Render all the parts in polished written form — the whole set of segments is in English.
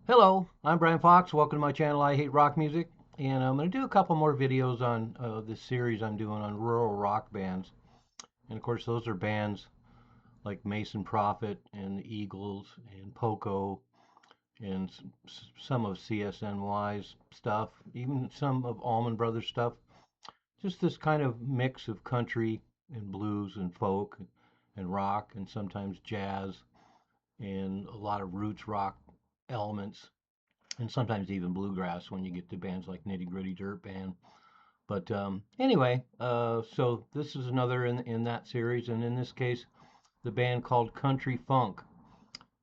Hello, I'm Brian Fox. Welcome to my channel, I Hate Rock Music. And I'm going to do a couple more videos on this series I'm doing on rural rock bands. And of course, those are bands like Mason Prophet and the Eagles and Poco and some of CSNY's stuff, even some of Allman Brothers stuff. Just this kind of mix of country and blues and folk and rock and sometimes jazz and a lot of roots rock elements and sometimes even bluegrass when you get to bands like Nitty Gritty Dirt Band. But anyway, so this is another in that series, and in this case, the band called Country Funk.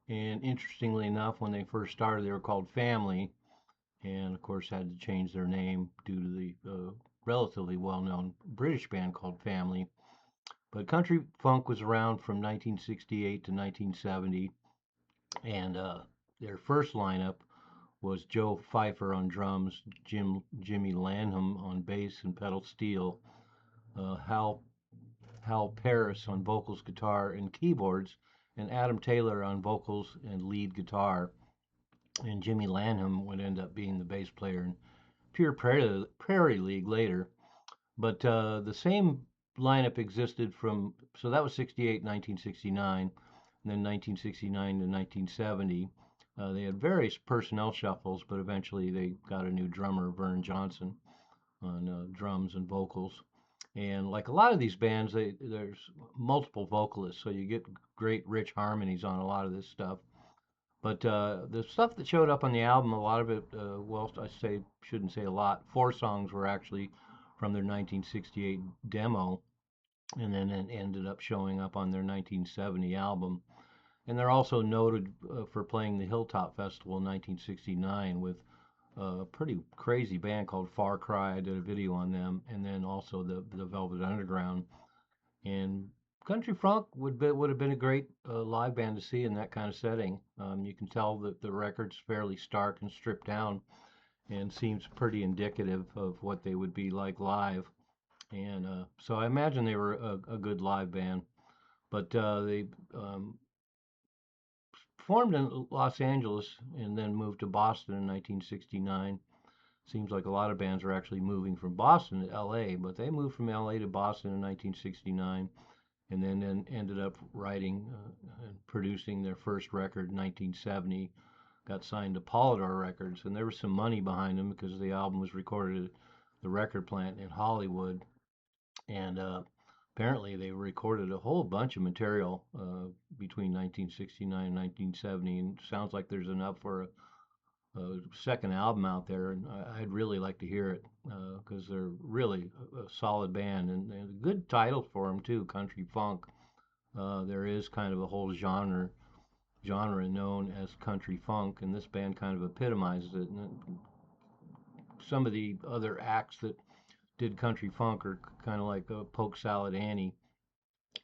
And interestingly enough, when they first started, they were called Family, and of course had to change their name due to the relatively well-known British band called Family. But Country Funk was around from 1968 to 1970, and their first lineup was Joe Pfeiffer on drums, Jimmy Lanham on bass and pedal steel, uh, Hal Hal Paris on vocals, guitar, and keyboards, and Adam Taylor on vocals and lead guitar. And Jimmy Lanham would end up being the bass player in Pure Prairie League later. But the same lineup existed from, so that was 68, 1969, and then 1969 to 1970. They had various personnel shuffles, but eventually they got a new drummer, Vern Johnson, on drums and vocals. And like a lot of these bands, there's multiple vocalists, so you get great, rich harmonies on a lot of this stuff. But the stuff that showed up on the album, a lot of it, well, I say shouldn't say a lot. Four songs were actually from their 1968 demo, and then it ended up showing up on their 1970 album. And they're also noted for playing the Hilltop Festival in 1969 with a pretty crazy band called Far Cry. I did a video on them, and then also the Velvet Underground. And Country Funk would have been a great live band to see in that kind of setting. You can tell that the record's fairly stark and stripped down, and seems pretty indicative of what they would be like live. And so I imagine they were a good live band. But they formed in Los Angeles and then moved to Boston in 1969. Seems like a lot of bands are actually moving from Boston to LA, but they moved from LA to Boston in 1969 and then ended up writing and producing their first record in 1970. Got signed to Polydor Records, and there was some money behind them because the album was recorded at the record plant in Hollywood. And apparently, they recorded a whole bunch of material between 1969 and 1970, and sounds like there's enough for a second album out there, and I'd really like to hear it because they're really a solid band and a good title for them too, country funk. There is kind of a whole genre known as country funk, and this band kind of epitomizes it. And some of the other acts that did country funk are kind of like Polk Salad Annie,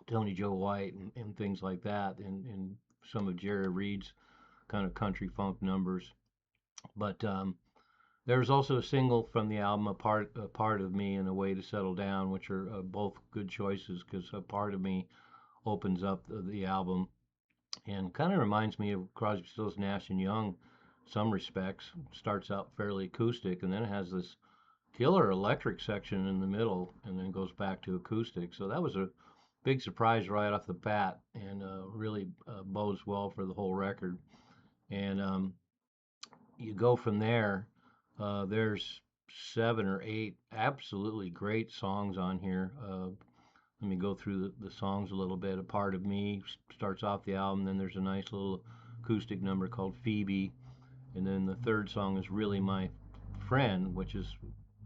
Tony Joe White, and things like that, and some of Jerry Reed's kind of country funk numbers. But there's also a single from the album, a part of me and A Way to Settle Down, which are both good choices because A Part of Me opens up the album and kind of reminds me of Crosby, Stills, Nash and Young. Some respects starts out fairly acoustic, and then it has this killer electric section in the middle, and then goes back to acoustic. So that was a big surprise right off the bat, and really bodes well for the whole record. And you go from there. There's seven or eight absolutely great songs on here. Let me go through the songs a little bit. A Part of Me starts off the album. Then there's a nice little acoustic number called Phoebe. And then the third song is Really My Friend, which is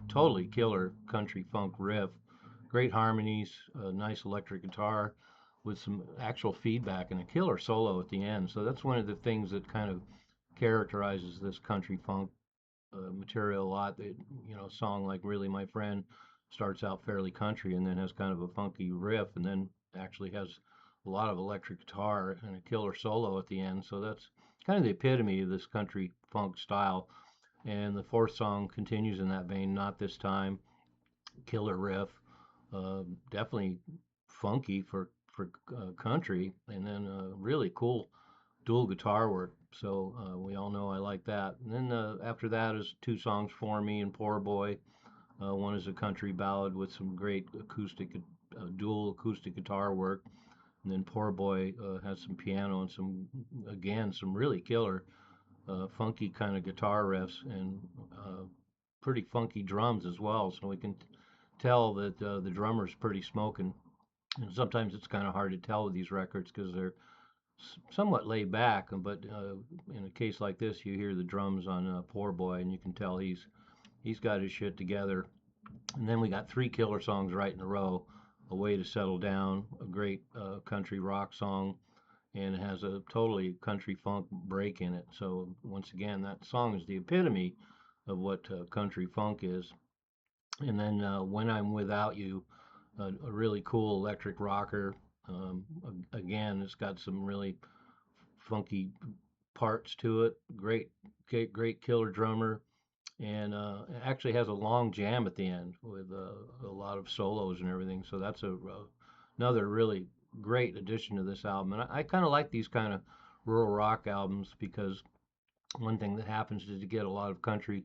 totally killer country funk riff. Great harmonies, a nice electric guitar with some actual feedback and a killer solo at the end. So that's one of the things that kind of characterizes this country funk material a lot. That a song like "Really My Friend" starts out fairly country and then has kind of a funky riff, and then actually has a lot of electric guitar and a killer solo at the end. So that's kind of the epitome of this country funk style. And the fourth song continues in that vein. Not This Time, killer riff, definitely funky for country, and then really cool dual guitar work. So we all know I like that. And then after that is two songs for me and Poor Boy. One is a country ballad with some great dual acoustic guitar work. And then Poor Boy has some piano and some really killer, funky kind of guitar riffs and pretty funky drums as well. So we can tell that the drummer's pretty smoking. And sometimes it's kind of hard to tell with these records because they're somewhat laid back. But in a case like this, you hear the drums on Poor Boy, and you can tell he's got his shit together. And then we got three killer songs right in a row. A Way to Settle Down, a great country rock song, and it has a totally country funk break in it. So once again, that song is the epitome of what country funk is. And then When I'm Without You, a really cool electric rocker. Again, it's got some really funky parts to it. Great killer drummer, and it actually has a long jam at the end with a lot of solos and everything. So that's another really great addition to this album. And I kind of like these kind of rural rock albums because one thing that happens is you get a lot of country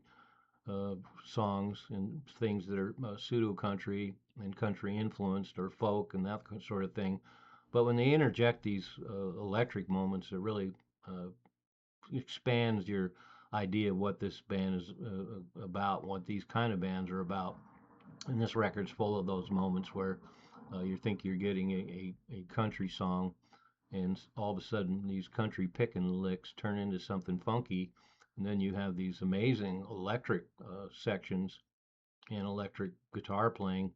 uh, songs and things that are pseudo country and country influenced or folk and that sort of thing. But when they interject these electric moments, it really uh, expands your idea of what this band is about, what these kind of bands are about. And this record's full of those moments where you think you're getting a country song, and all of a sudden these country picking licks turn into something funky, and then you have these amazing electric sections and electric guitar playing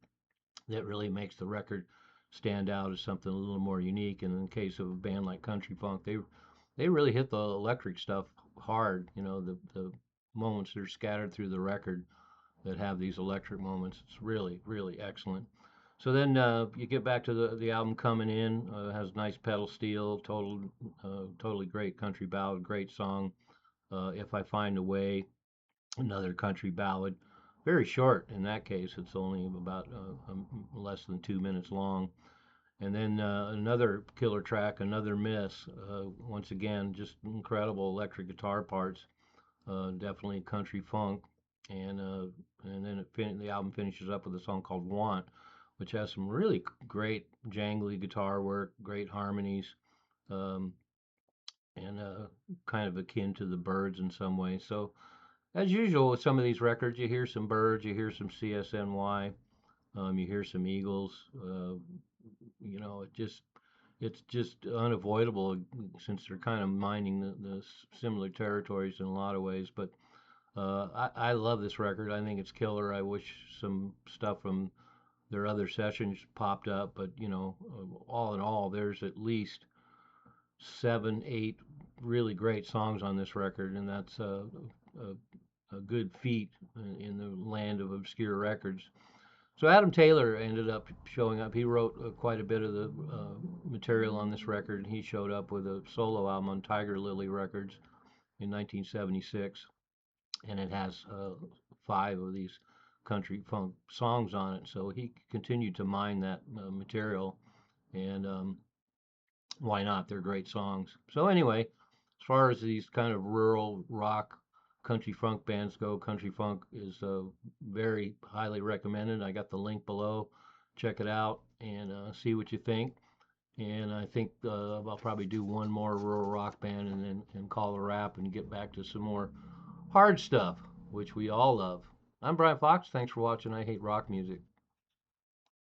that really makes the record stand out as something a little more unique. And in the case of a band like Country Funk, they really hit the electric stuff hard. You know, the moments that are scattered through the record that have these electric moments. It's really excellent. So then you get back to the album coming in. Has nice pedal steel, totally great country ballad, great song. If I Find a Way, another country ballad. Very short in that case. It's only about less than 2 minutes long. And then another killer track, Another Miss. Once again, just incredible electric guitar parts. Definitely country funk. And uh, and then the album finishes up with a song called Want, which has some really great jangly guitar work, great harmonies, um, and kind of akin to the Byrds in some ways. So as usual with some of these records, you hear some Byrds, you hear some CSNY, you hear some Eagles. You know, it's just unavoidable since they're kind of mining the similar territories in a lot of ways. But I love this record. I think it's killer. I wish some stuff from their other sessions popped up, but you know, all in all, there's at least 7, 8 really great songs on this record, and that's a good feat in the land of obscure records. So Adam Taylor ended up showing up. He wrote quite a bit of the material on this record. He showed up with a solo album on Tiger Lily Records in 1976, and it has 5 of these country funk songs on it. So he continued to mine that material, and why not? They're great songs. So anyway, as far as these kind of rural rock country funk bands go, country funk is very highly recommended. I got the link below. Check it out and see what you think. And I think I'll probably do one more rural rock band and then call a wrap and get back to some more hard stuff, which we all love. I'm Brian Fox. Thanks for watching I Hate Rock Music.